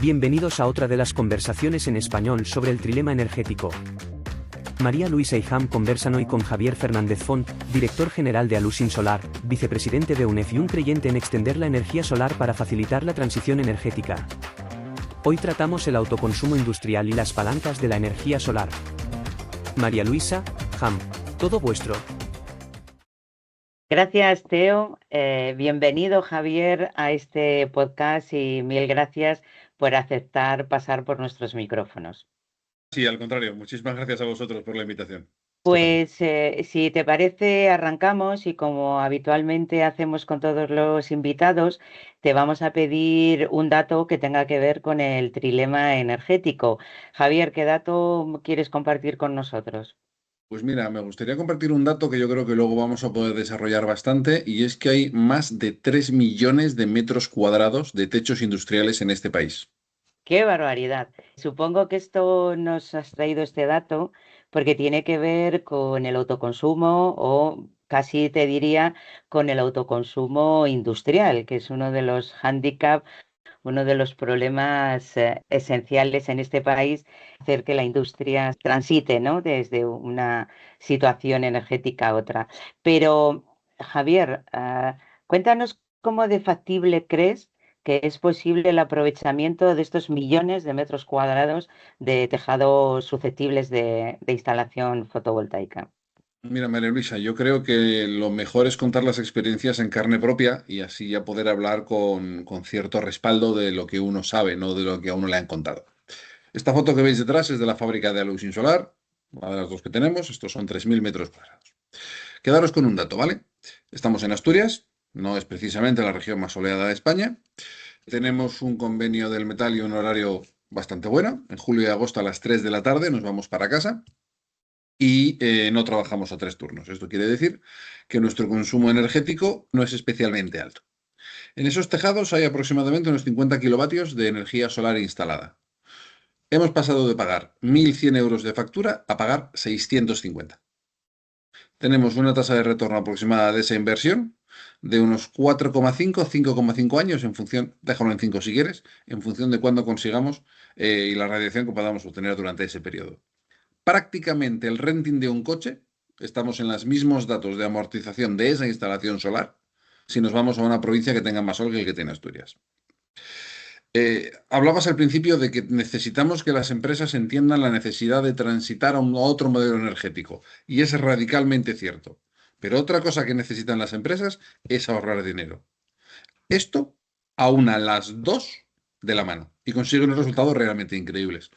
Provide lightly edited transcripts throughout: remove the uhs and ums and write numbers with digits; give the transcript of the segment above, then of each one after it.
Bienvenidos a otra de las conversaciones en español sobre el trilema energético. María Luisa y Ham conversan hoy con Javier Fernández Font, director general de Alusin Solar, vicepresidente de UNEF y un creyente en extender la energía solar para facilitar la transición energética. Hoy tratamos el autoconsumo industrial y las palancas de la energía solar. María Luisa, Ham, todo vuestro. Gracias, Teo. Bienvenido, Javier, a este podcast y mil gracias por aceptar pasar por nuestros micrófonos. Sí, al contrario, muchísimas gracias a vosotros por la invitación. Pues si te parece, arrancamos y como habitualmente hacemos con todos los invitados, te vamos a pedir un dato que tenga que ver con el trilema energético. Javier, ¿qué dato quieres compartir con nosotros? Pues mira, me gustaría compartir un dato que yo creo que luego vamos a poder desarrollar bastante, y es que hay más de 3 millones de metros cuadrados de techos industriales en este país. ¡Qué barbaridad! Supongo que esto nos has traído este dato porque tiene que ver con el autoconsumo o casi te diría con el autoconsumo industrial, que es uno de los hándicaps, uno de los problemas esenciales en este país, hacer que la industria transite, ¿no?, desde una situación energética a otra. Pero, Javier, cuéntanos cómo de factible crees que es posible el aprovechamiento de estos millones de metros cuadrados de tejados susceptibles de instalación fotovoltaica. Mira, María Luisa, yo creo que lo mejor es contar las experiencias en carne propia y así ya poder hablar con cierto respaldo de lo que uno sabe, no de lo que a uno le han contado. Esta foto que veis detrás es de la fábrica de Alusin Solar, una de las dos que tenemos. Estos son 3.000 metros cuadrados. Quedaros con un dato, ¿vale? Estamos en Asturias, no es precisamente la región más soleada de España. Tenemos un convenio del metal y un horario bastante bueno. En julio y agosto a las 3 de la tarde nos vamos para casa y no trabajamos a 3 turnos. Esto quiere decir que nuestro consumo energético no es especialmente alto. En esos tejados hay aproximadamente unos 50 kilovatios de energía solar instalada. Hemos pasado de pagar 1.100 euros de factura a pagar 650. Tenemos una tasa de retorno aproximada de esa inversión de unos 4,5, 5,5 años, en función, déjalo en 5 si quieres, en función de cuándo consigamos y la radiación que podamos obtener durante ese periodo. Prácticamente el renting de un coche, estamos en los mismos datos de amortización de esa instalación solar si nos vamos a una provincia que tenga más sol que el que tiene Asturias. Hablabas al principio de que necesitamos que las empresas entiendan la necesidad de transitar a otro modelo energético, y es radicalmente cierto. Pero otra cosa que necesitan las empresas es ahorrar dinero. Esto aúna las dos de la mano y consigue unos resultados realmente increíbles.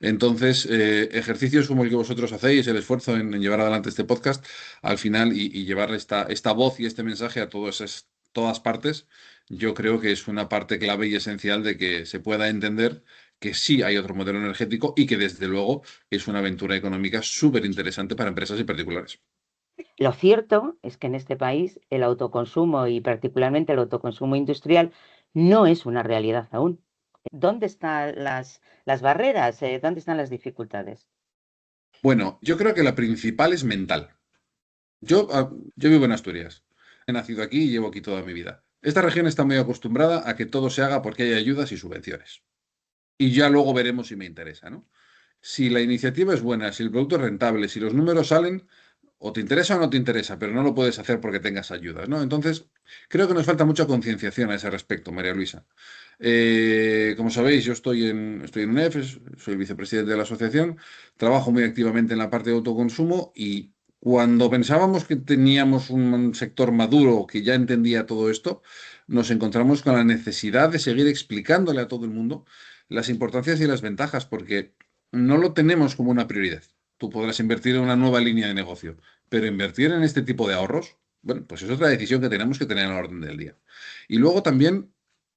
Entonces, ejercicios como el que vosotros hacéis, el esfuerzo en llevar adelante este podcast, al final, y llevar esta voz y este mensaje a todas partes, yo creo que es una parte clave y esencial de que se pueda entender que sí hay otro modelo energético y que desde luego es una aventura económica súper interesante para empresas y particulares. Lo cierto es que en este país el autoconsumo y particularmente el autoconsumo industrial no es una realidad aún. ¿Dónde están las barreras? ¿Dónde están las dificultades? Bueno, yo creo que la principal es mental. Yo vivo en Asturias. He nacido aquí y llevo aquí toda mi vida. Esta región está muy acostumbrada a que todo se haga porque hay ayudas y subvenciones. Y ya luego veremos si me interesa, ¿no? Si la iniciativa es buena, si el producto es rentable, si los números salen, o te interesa o no te interesa, pero no lo puedes hacer porque tengas ayudas, ¿no? Entonces, creo que nos falta mucha concienciación a ese respecto, María Luisa. Como sabéis, yo estoy en UNEF, soy el vicepresidente de la asociación, trabajo muy activamente en la parte de autoconsumo, y cuando pensábamos que teníamos un sector maduro que ya entendía todo esto, nos encontramos con la necesidad de seguir explicándole a todo el mundo las importancias y las ventajas, porque no lo tenemos como una prioridad. Tú podrás invertir en una nueva línea de negocio, pero invertir en este tipo de ahorros, bueno, pues es otra decisión que tenemos que tener en la orden del día. Y luego también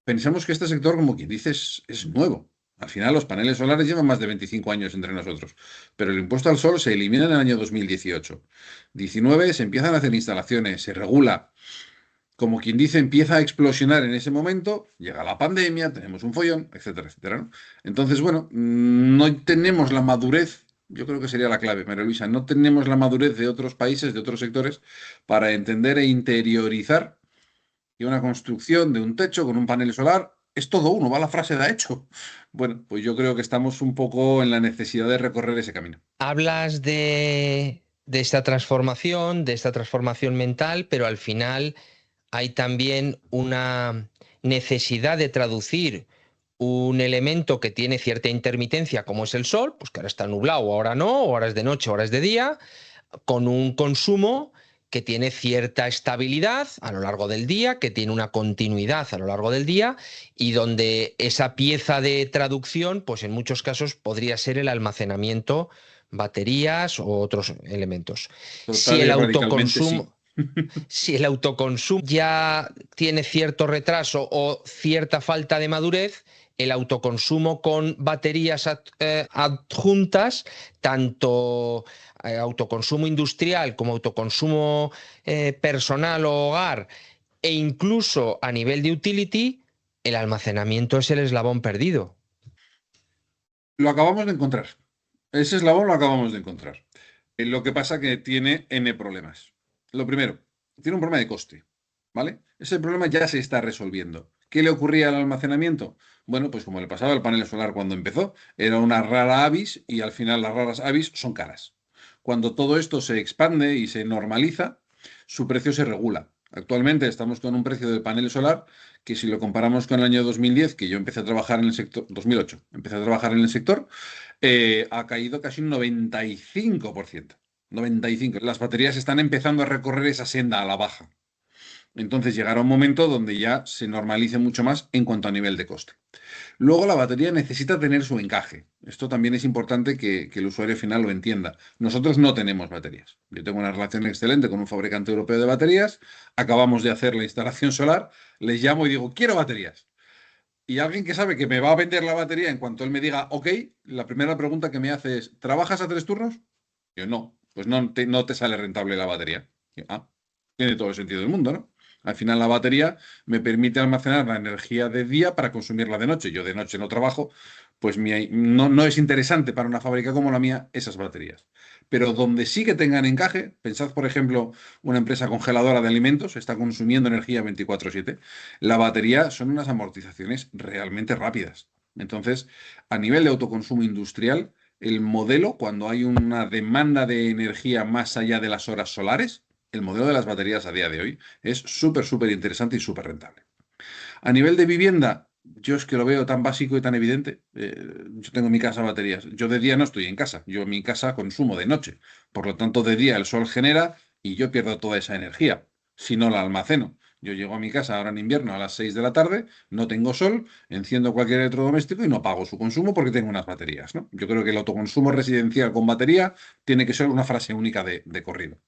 pensamos que este sector, como quien dice, es nuevo. Al final los paneles solares llevan más de 25 años entre nosotros, pero el impuesto al sol se elimina en el año 2018. 19 se empiezan a hacer instalaciones, se regula. Como quien dice, empieza a explosionar en ese momento, llega la pandemia, tenemos un follón, etcétera, etcétera, ¿no? Entonces, bueno, no tenemos la madurez, yo creo que sería la clave, María Luisa, no tenemos la madurez de otros países, de otros sectores, para entender e interiorizar que una construcción de un techo con un panel solar Es todo uno, va la frase de hecho. Bueno, pues yo creo que estamos un poco en la necesidad de recorrer ese camino. Hablas de de esta transformación mental, pero al final hay también una necesidad de traducir un elemento que tiene cierta intermitencia, como es el sol, pues que ahora está nublado, ahora no, o ahora es de noche, ahora es de día, con un consumo que tiene cierta estabilidad a lo largo del día, que tiene una continuidad a lo largo del día y donde esa pieza de traducción, pues en muchos casos podría ser el almacenamiento, baterías o otros elementos. Si Total y el radicalmente sí. autoconsumo, si el autoconsumo ya tiene cierto retraso o cierta falta de madurez, el autoconsumo con baterías adjuntas, tanto autoconsumo industrial como autoconsumo personal o hogar, e incluso a nivel de utility, el almacenamiento es el eslabón perdido. Lo acabamos de encontrar. Ese eslabón lo acabamos de encontrar. Lo que pasa que tiene N problemas. Lo primero, tiene un problema de coste, ¿vale? Ese problema ya se está resolviendo. ¿Qué le ocurría al almacenamiento? Bueno, pues como le pasaba al panel solar cuando empezó, era una rara avis y al final las raras avis son caras. Cuando todo esto se expande y se normaliza, su precio se regula. Actualmente estamos con un precio del panel solar que si lo comparamos con el año 2010, que yo empecé a trabajar en el sector, 2008, empecé a trabajar en el sector, ha caído casi un 95%. 95%. Las baterías están empezando a recorrer esa senda a la baja. Entonces llegará un momento donde ya se normalice mucho más en cuanto a nivel de coste. Luego la batería necesita tener su encaje. Esto también es importante que el usuario final lo entienda. Nosotros no tenemos baterías. Yo tengo una relación excelente con un fabricante europeo de baterías. Acabamos de hacer la instalación solar. Les llamo y digo, quiero baterías. Y alguien que sabe que me va a vender la batería en cuanto él me diga, ok, la primera pregunta que me hace es, ¿trabajas a 3 turnos? Yo no, pues no te sale rentable la batería. Tiene todo el sentido del mundo, ¿no? Al final la batería me permite almacenar la energía de día para consumirla de noche. Yo de noche no trabajo, pues no es interesante para una fábrica como la mía esas baterías. Pero donde sí que tengan encaje, pensad por ejemplo una empresa congeladora de alimentos, está consumiendo energía 24/7, la batería son unas amortizaciones realmente rápidas. Entonces, a nivel de autoconsumo industrial, el modelo, cuando hay una demanda de energía más allá de las horas solares, el modelo de las baterías a día de hoy es súper, súper interesante y súper rentable. A nivel de vivienda, yo es que lo veo tan básico y tan evidente. Yo tengo en mi casa baterías. Yo de día no estoy en casa. Yo en mi casa consumo de noche. Por lo tanto, de día el sol genera y yo pierdo toda esa energía si no la almaceno. Yo llego a mi casa ahora en invierno a las 6 de la tarde, no tengo sol, enciendo cualquier electrodoméstico y no pago su consumo porque tengo unas baterías, ¿no? Yo creo que el autoconsumo residencial con batería tiene que ser una frase única de corrido.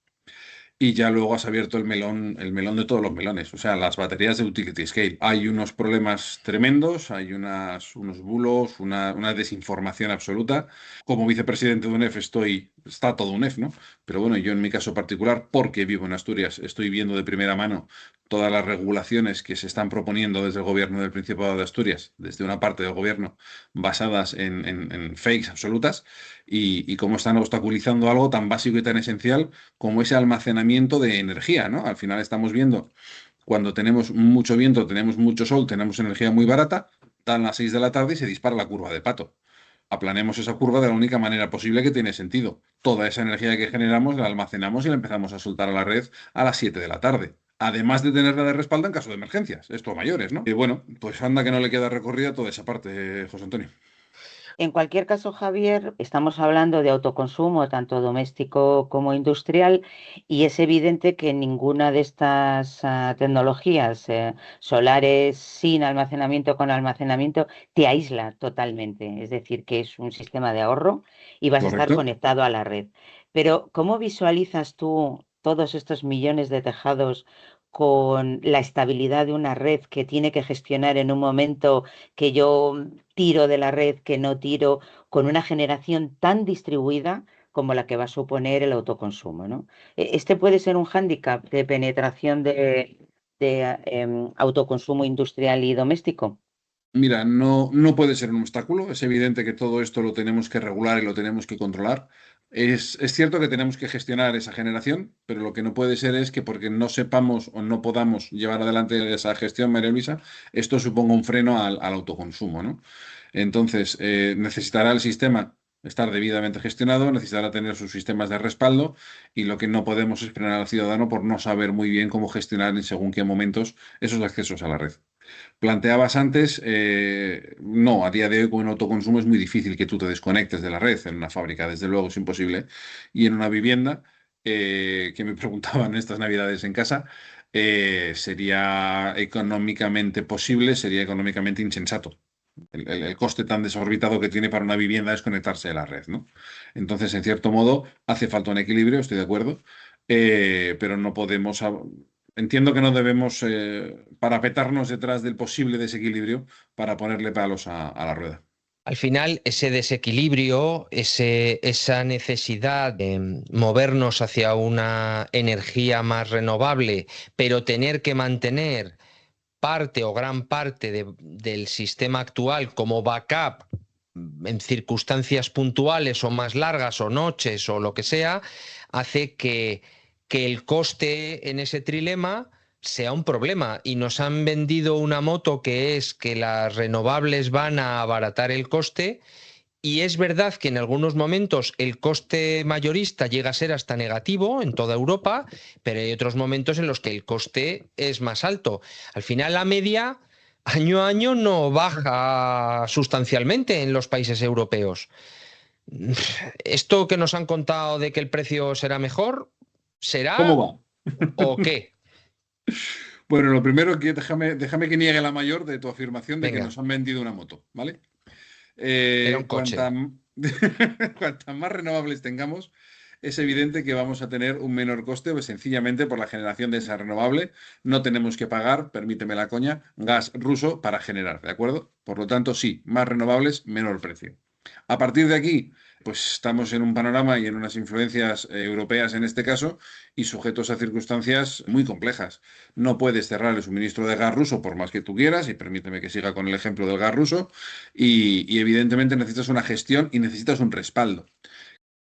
Y ya luego has abierto el melón de todos los melones. O sea, las baterías de utility scale. Hay unos problemas tremendos, hay unos bulos, una desinformación absoluta. Como vicepresidente de UNEF está todo UNEF, ¿no? Pero bueno, yo en mi caso particular, porque vivo en Asturias, estoy viendo de primera mano todas las regulaciones que se están proponiendo desde el gobierno del Principado de Asturias, desde una parte del gobierno, basadas en fakes absolutas, y cómo están obstaculizando algo tan básico y tan esencial como ese almacenamiento de energía, ¿no? Al final estamos viendo, cuando tenemos mucho viento, tenemos mucho sol, tenemos energía muy barata, dan las 6 de la tarde y se dispara la curva de Pato. Aplanemos esa curva de la única manera posible que tiene sentido. Toda esa energía que generamos la almacenamos y la empezamos a soltar a la red a las 7 de la tarde. Además de tenerla de respaldo en caso de emergencias. Esto a mayores, ¿no? Y bueno, pues anda que no le queda recorrida toda esa parte, José Antonio. En cualquier caso, Javier, estamos hablando de autoconsumo, tanto doméstico como industrial, y es evidente que ninguna de estas tecnologías solares sin almacenamiento, con almacenamiento, te aísla totalmente. Es decir, que es un sistema de ahorro y vas a estar ¿Correcto? conectado a la red. Pero, ¿cómo visualizas tú todos estos millones de tejados con la estabilidad de una red que tiene que gestionar en un momento que yo tiro de la red, que no tiro, con una generación tan distribuida como la que va a suponer el autoconsumo, ¿no? Este puede ser un hándicap de penetración de autoconsumo industrial y doméstico. Mira, no puede ser un obstáculo. Es evidente que todo esto lo tenemos que regular y lo tenemos que controlar. Es cierto que tenemos que gestionar esa generación, pero lo que no puede ser es que porque no sepamos o no podamos llevar adelante esa gestión, María Luisa, esto suponga un freno al autoconsumo, ¿no? Entonces, necesitará el sistema estar debidamente gestionado, necesitará tener sus sistemas de respaldo y lo que no podemos es frenar al ciudadano por no saber muy bien cómo gestionar en según qué momentos esos accesos a la red. Planteabas antes, no, a día de hoy con el autoconsumo es muy difícil que tú te desconectes de la red. En una fábrica, desde luego, es imposible. Y en una vivienda, que me preguntaban estas navidades en casa, sería económicamente posible, sería económicamente insensato. El coste tan desorbitado que tiene para una vivienda es conectarse a la red, ¿no? Entonces, en cierto modo, hace falta un equilibrio, estoy de acuerdo, pero no podemos. Entiendo que no debemos parapetarnos detrás del posible desequilibrio para ponerle palos a la rueda. Al final, ese desequilibrio, esa necesidad de movernos hacia una energía más renovable, pero tener que mantener parte o gran parte del sistema actual como backup en circunstancias puntuales o más largas o noches o lo que sea, hace que el coste en ese trilema sea un problema. Y nos han vendido una moto que es que las renovables van a abaratar el coste. Y es verdad que en algunos momentos el coste mayorista llega a ser hasta negativo en toda Europa, pero hay otros momentos en los que el coste es más alto. Al final, la media año a año no baja sustancialmente en los países europeos. ¿Esto que nos han contado de que el precio será mejor, ¿Cómo será va? o qué? Bueno, lo primero que déjame que niegue la mayor de tu afirmación de que Venga, nos han vendido una moto, ¿vale? era un Cuanta, coche. cuanta más renovables tengamos, es evidente que vamos a tener un menor coste, pues sencillamente por la generación de esa renovable. No tenemos que pagar, permíteme la coña, gas ruso para generar, ¿de acuerdo? Por lo tanto, sí, más renovables, menor precio. A partir de aquí, pues estamos en un panorama y en unas influencias europeas en este caso y sujetos a circunstancias muy complejas. No puedes cerrar el suministro de gas ruso por más que tú quieras, y permíteme que siga con el ejemplo del gas ruso, y evidentemente necesitas una gestión y necesitas un respaldo.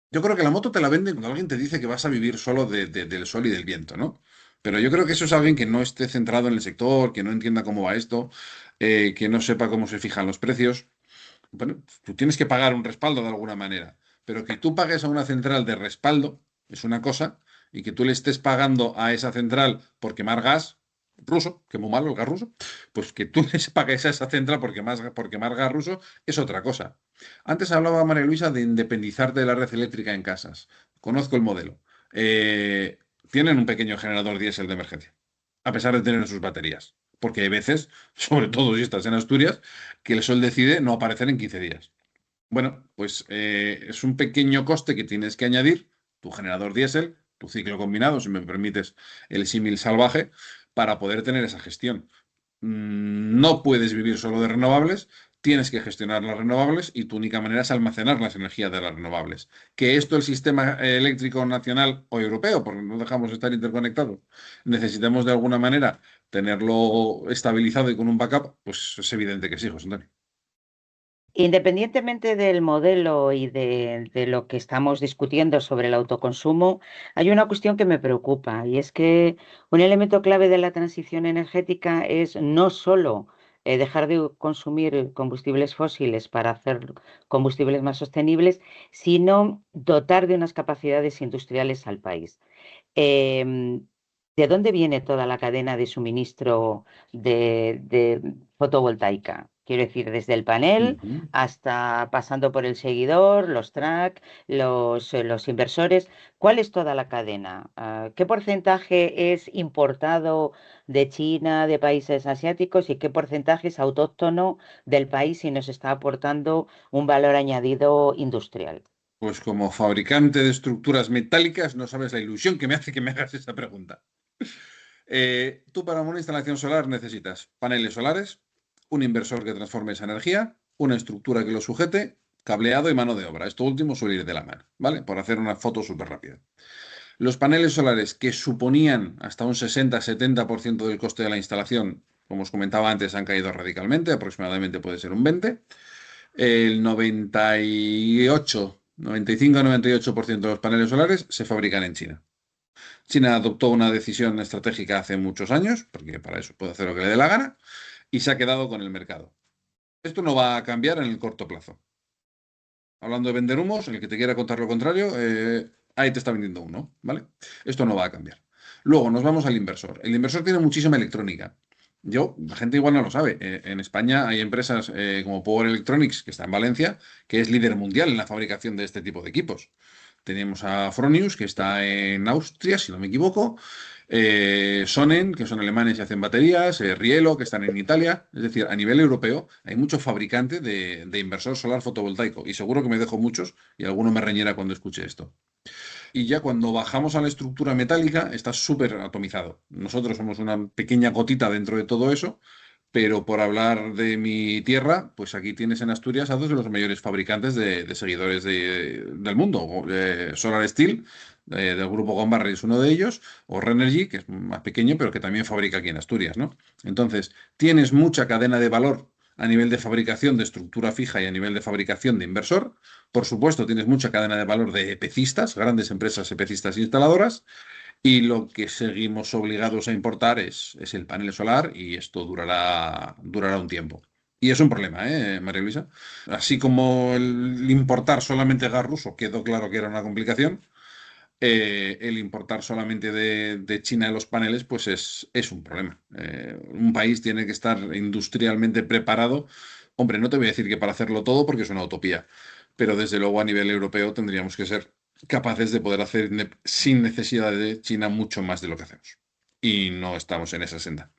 Yo creo que la moto te la venden cuando alguien te dice que vas a vivir solo del sol y del viento, ¿no? Pero yo creo que eso es alguien que no esté centrado en el sector, que no entienda cómo va esto, que no sepa cómo se fijan los precios. Bueno, tú tienes que pagar un respaldo de alguna manera, pero que tú pagues a una central de respaldo es una cosa, y que tú le estés pagando a esa central por quemar gas ruso, que muy malo el gas ruso, pues que tú les pagues a esa central por quemar gas ruso es otra cosa. Antes hablaba María Luisa de independizarte de la red eléctrica en casas. Conozco el modelo. Tienen un pequeño generador diésel de emergencia, a pesar de tener sus baterías. Porque hay veces, sobre todo si estás en Asturias, que el sol decide no aparecer en 15 días. Bueno, pues es un pequeño coste que tienes que añadir, tu generador diésel, tu ciclo combinado, si me permites el símil salvaje, para poder tener esa gestión. No puedes vivir solo de renovables, tienes que gestionar las renovables y tu única manera es almacenar las energías de las renovables. Que esto el sistema eléctrico nacional o europeo, porque no dejamos de estar interconectados, necesitamos de alguna manera tenerlo estabilizado y con un backup, pues es evidente que sí, José Antonio. Independientemente del modelo y de lo que estamos discutiendo sobre el autoconsumo, hay una cuestión que me preocupa y es que un elemento clave de la transición energética es no solo dejar de consumir combustibles fósiles para hacer combustibles más sostenibles, sino dotar de unas capacidades industriales al país. Em, ¿De dónde viene toda la cadena de suministro de fotovoltaica? Quiero decir, desde el panel Ujú. hasta pasando por el seguidor, los track, los inversores. ¿Cuál es toda la cadena? ¿Qué porcentaje es importado de China, de países asiáticos y qué porcentaje es autóctono del país y nos está aportando un valor añadido industrial? Pues como fabricante de estructuras metálicas, no sabes la ilusión que me hace que me hagas esa pregunta. Tú para una instalación solar necesitas paneles solares, un inversor que transforme esa energía, una estructura que lo sujete, cableado y mano de obra. Esto último suele ir de la mano, ¿vale? Por hacer una foto súper rápida. Los paneles solares que suponían hasta un 60-70% del coste de la instalación, como os comentaba antes, han caído radicalmente, aproximadamente puede ser un 20%. El 98 95-98% de los paneles solares se fabrican en China. China adoptó una decisión estratégica hace muchos años, porque para eso puede hacer lo que le dé la gana, y se ha quedado con el mercado. Esto no va a cambiar en el corto plazo. Hablando de vender humos, el que te quiera contar lo contrario, ahí te está vendiendo uno, ¿vale? Esto no va a cambiar. Luego nos vamos al inversor. El inversor tiene muchísima electrónica. La gente igual no lo sabe. En España hay empresas como Power Electronics, que está en Valencia, que es líder mundial en la fabricación de este tipo de equipos. Tenemos a Fronius, que está en Austria, si no me equivoco. Sonnen, que son alemanes y hacen baterías. Rielo, que están en Italia. Es decir, a nivel europeo hay mucho fabricante de inversor solar fotovoltaico. Y seguro que me dejo muchos y alguno me reñirá cuando escuche esto. Y ya cuando bajamos a la estructura metálica está súper atomizado. Nosotros somos una pequeña gotita dentro de todo eso, pero por hablar de mi tierra, pues aquí tienes en Asturias a dos de los mayores fabricantes de seguidores del mundo. Solar Steel, del grupo Gombarri, es uno de ellos, o Renergy, que es más pequeño, pero que también fabrica aquí en Asturias, ¿no? Entonces, tienes mucha cadena de valor a nivel de fabricación de estructura fija y a nivel de fabricación de inversor. Por supuesto, tienes mucha cadena de valor de EPCistas, grandes empresas EPCistas instaladoras, y lo que seguimos obligados a importar es el panel solar y esto durará un tiempo. Y es un problema, María Luisa? Así como el importar solamente gas ruso quedó claro que era una complicación, el importar solamente de China los paneles, pues es un problema. Un país tiene que estar industrialmente preparado. Hombre, no te voy a decir que para hacerlo todo porque es una utopía, pero desde luego a nivel europeo tendríamos que ser capaces de poder hacer sin necesidad de China mucho más de lo que hacemos. Y no estamos en esa senda.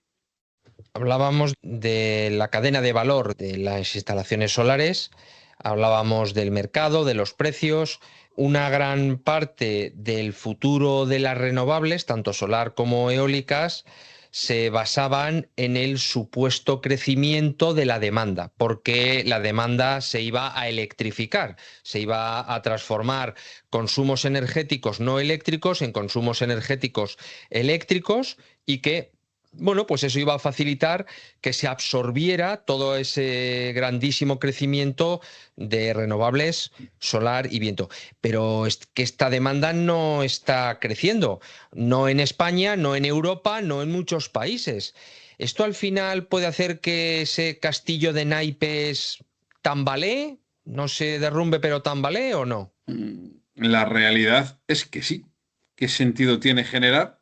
Hablábamos de la cadena de valor de las instalaciones solares, hablábamos del mercado, de los precios. Una gran parte del futuro de las renovables, tanto solar como eólicas, se basaban en el supuesto crecimiento de la demanda, porque la demanda se iba a electrificar, se iba a transformar consumos energéticos no eléctricos en consumos energéticos eléctricos y que bueno, pues eso iba a facilitar que se absorbiera todo ese grandísimo crecimiento de renovables, solar y viento. Pero es que esta demanda no está creciendo, no en España, no en Europa, no en muchos países. ¿Esto al final puede hacer que ese castillo de naipes tambalee? ¿No se derrumbe pero tambalee o no? La realidad es que sí. ¿Qué sentido tiene generar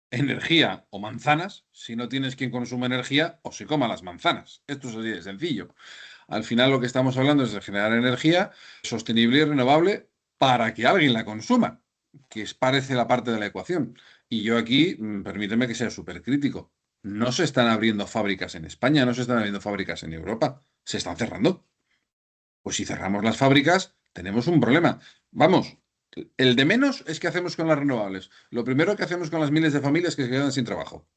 energía o manzanas si no tienes quien consuma energía o se coma las manzanas? Esto es así de sencillo. Al final lo que estamos hablando es de generar energía sostenible y renovable para que alguien la consuma, que parece la parte de la ecuación. Y yo aquí, permíteme que sea súper crítico, no se están abriendo fábricas en España, no se están abriendo fábricas en Europa, se están cerrando. Pues si cerramos las fábricas, tenemos un problema. Vamos, el de menos es qué hacemos con las renovables. Lo primero que hacemos con las miles de familias que se quedan sin trabajo.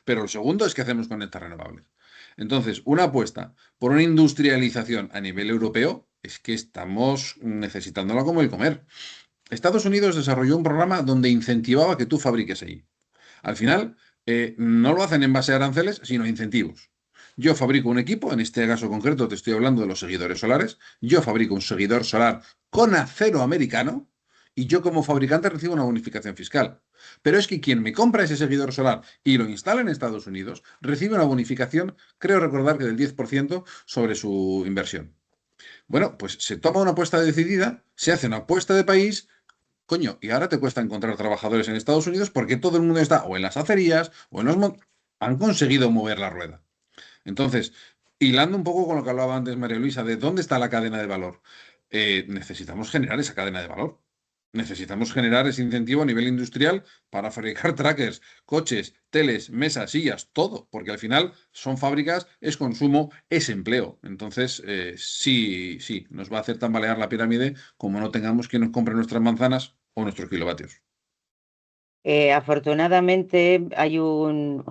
Pero el segundo es qué hacemos con estas renovables. Entonces, una apuesta por una industrialización a nivel europeo es que estamos necesitándola como el comer. Estados Unidos desarrolló un programa donde incentivaba que tú fabriques allí. Al final, no lo hacen en base a aranceles, sino a incentivos. Yo fabrico un equipo, en este caso concreto te estoy hablando de los seguidores solares, yo fabrico un seguidor solar con acero americano y yo como fabricante recibo una bonificación fiscal. Pero es que quien me compra ese seguidor solar y lo instala en Estados Unidos recibe una bonificación, creo recordar que del 10% sobre su inversión. Bueno, pues se toma una apuesta decidida, se hace una apuesta de país. Coño, y ahora te cuesta encontrar trabajadores en Estados Unidos porque todo el mundo está o en las acerías o en los... Han conseguido mover la rueda. Entonces, hilando un poco con lo que hablaba antes María Luisa, de dónde está la cadena de valor, necesitamos generar esa cadena de valor. Necesitamos generar ese incentivo a nivel industrial para fabricar trackers, coches, teles, mesas, sillas, todo, porque al final son fábricas, es consumo, es empleo. Entonces, sí, nos va a hacer tambalear la pirámide como no tengamos quien nos compre nuestras manzanas o nuestros kilovatios. Afortunadamente hay un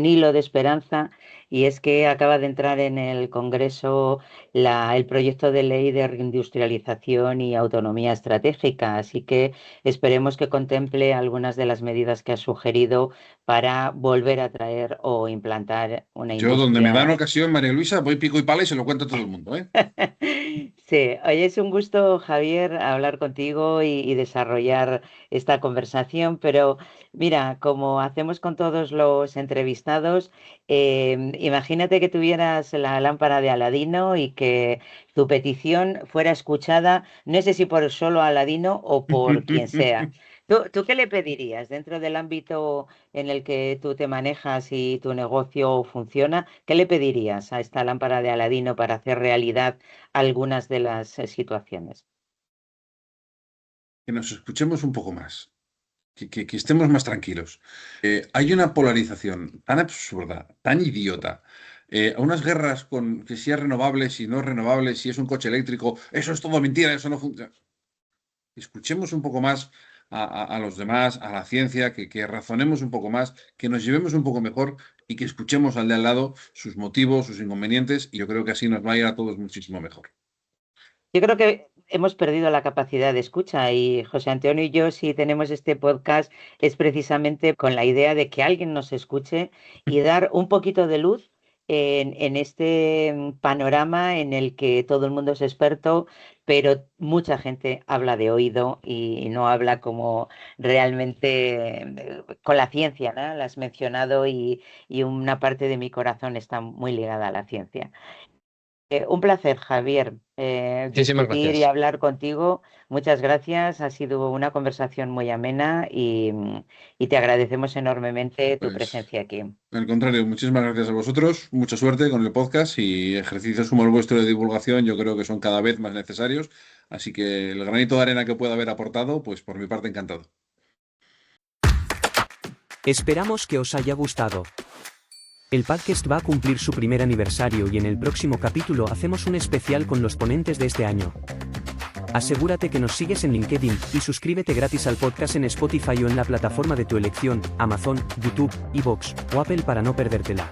hilo de esperanza y es que acaba de entrar en el Congreso el proyecto de ley de reindustrialización y autonomía estratégica, así que esperemos que contemple algunas de las medidas que ha sugerido para volver a traer o implantar una Yo, donde me dan industria. ocasión, María Luisa, voy pico y pala y se lo cuento a todo el mundo, ¿eh? Sí, oye, es un gusto, Javier, hablar contigo y desarrollar esta conversación, pero mira, como hacemos con todos los entrevistados, imagínate que tuvieras la lámpara de Aladino y que tu petición fuera escuchada, no sé si por solo Aladino o por quien sea. ¿Tú qué le pedirías dentro del ámbito en el que tú te manejas y tu negocio funciona? ¿Qué le pedirías a esta lámpara de Aladino para hacer realidad algunas de las situaciones? Que nos escuchemos un poco más, que estemos más tranquilos. Hay una polarización tan absurda, tan idiota. A unas guerras con que si es renovable, si no es renovable, si es un coche eléctrico, eso es todo mentira, eso no funciona. Escuchemos un poco más a los demás, a la ciencia, que razonemos un poco más, que nos llevemos un poco mejor y que escuchemos al de al lado sus motivos, sus inconvenientes, y yo creo que así nos va a ir a todos muchísimo mejor. Yo creo que hemos perdido la capacidad de escucha y José Antonio y yo, si tenemos este podcast, es precisamente con la idea de que alguien nos escuche y dar un poquito de luz en este panorama en el que todo el mundo es experto, pero mucha gente habla de oído y no habla como realmente con la ciencia, ¿no? La has mencionado y una parte de mi corazón está muy ligada a la ciencia. Un placer, Javier, Muchísimas discutir y gracias. hablar contigo. Muchas gracias. Ha sido una conversación muy amena y te agradecemos enormemente tu Pues, presencia aquí. al contrario, muchísimas gracias a vosotros, mucha suerte con el podcast y ejercicios como el vuestro de divulgación yo creo que son cada vez más necesarios, así que el granito de arena que pueda haber aportado, pues por mi parte encantado. Esperamos que os haya gustado. El podcast va a cumplir su primer aniversario y en el próximo capítulo hacemos un especial con los ponentes de este año. Asegúrate que nos sigues en LinkedIn y suscríbete gratis al podcast en Spotify o en la plataforma de tu elección, Amazon, YouTube, iVoox o Apple para no perdértela.